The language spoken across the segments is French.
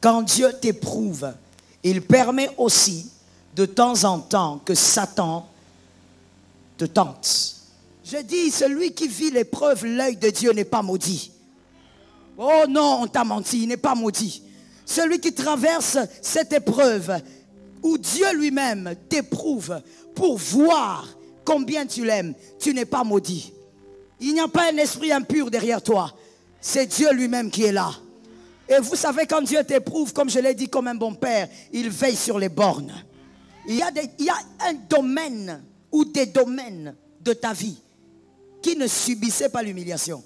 Quand Dieu t'éprouve, il permet aussi de temps en temps que Satan te tente. Je dis, celui qui vit l'épreuve, l'œil de Dieu n'est pas maudit. Oh non, on t'a menti, il n'est pas maudit. Celui qui traverse cette épreuve, où Dieu lui-même t'éprouve pour voir combien tu l'aimes, tu n'es pas maudit. Il n'y a pas un esprit impur derrière toi. C'est Dieu lui-même qui est là. Et vous savez, quand Dieu t'éprouve, comme je l'ai dit, comme un bon père, il veille sur les bornes. Il y a un domaine ou des domaines de ta vie qui ne subissaient pas l'humiliation.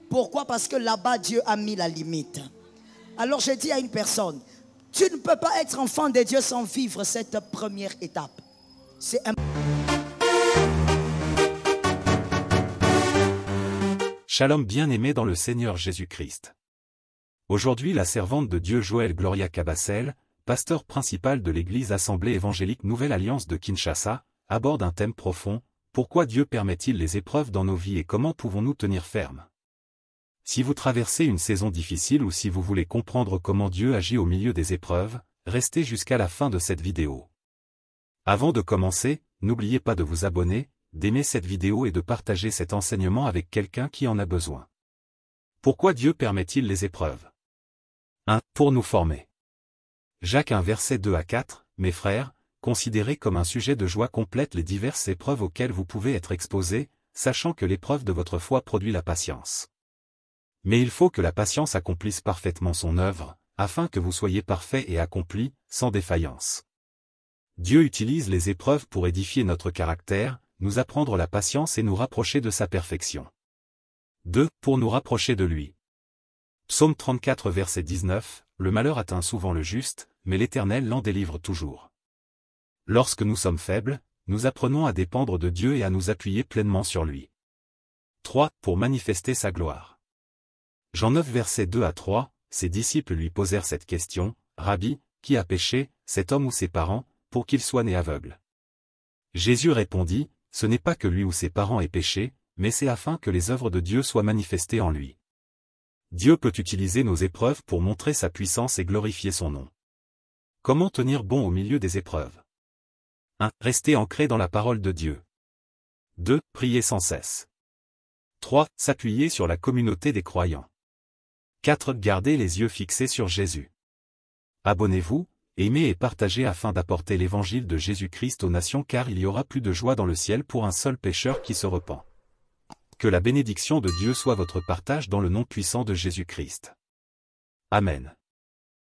Pourquoi? Parce que là-bas, Dieu a mis la limite. Alors je dis à une personne, tu ne peux pas être enfant de Dieu sans vivre cette première étape. C'est un... Shalom bien-aimé dans le Seigneur Jésus-Christ. Aujourd'hui, la servante de Dieu Joël Gloria Cabassel, pasteur principal de l'église Assemblée évangélique Nouvelle Alliance de Kinshasa, aborde un thème profond: pourquoi Dieu permet-il les épreuves dans nos vies et comment pouvons-nous tenir ferme? Si vous traversez une saison difficile ou si vous voulez comprendre comment Dieu agit au milieu des épreuves, restez jusqu'à la fin de cette vidéo. Avant de commencer, n'oubliez pas de vous abonner, d'aimer cette vidéo et de partager cet enseignement avec quelqu'un qui en a besoin. Pourquoi Dieu permet-il les épreuves? 1. Pour nous former. Jacques 1 verset 2 à 4, mes frères, considérez comme un sujet de joie complète les diverses épreuves auxquelles vous pouvez être exposés, sachant que l'épreuve de votre foi produit la patience. Mais il faut que la patience accomplisse parfaitement son œuvre, afin que vous soyez parfaits et accomplis, sans défaillance. Dieu utilise les épreuves pour édifier notre caractère, nous apprendre la patience et nous rapprocher de sa perfection. 2. Pour nous rapprocher de lui. Psaume 34 verset 19, le malheur atteint souvent le juste, mais l'Éternel l'en délivre toujours. Lorsque nous sommes faibles, nous apprenons à dépendre de Dieu et à nous appuyer pleinement sur lui. 3. Pour manifester sa gloire. Jean 9 verset 2 à 3, ses disciples lui posèrent cette question: Rabbi, qui a péché, cet homme ou ses parents, pour qu'il soit né aveugle? Jésus répondit: ce n'est pas que lui ou ses parents aient péché, mais c'est afin que les œuvres de Dieu soient manifestées en lui. Dieu peut utiliser nos épreuves pour montrer sa puissance et glorifier son nom. Comment tenir bon au milieu des épreuves? 1. Rester ancré dans la parole de Dieu. 2. Prier sans cesse. 3. S'appuyer sur la communauté des croyants. 4. Garder les yeux fixés sur Jésus. Abonnez-vous, aimez et partagez afin d'apporter l'évangile de Jésus-Christ aux nations, car il y aura plus de joie dans le ciel pour un seul pécheur qui se repent. Que la bénédiction de Dieu soit votre partage dans le nom puissant de Jésus-Christ. Amen.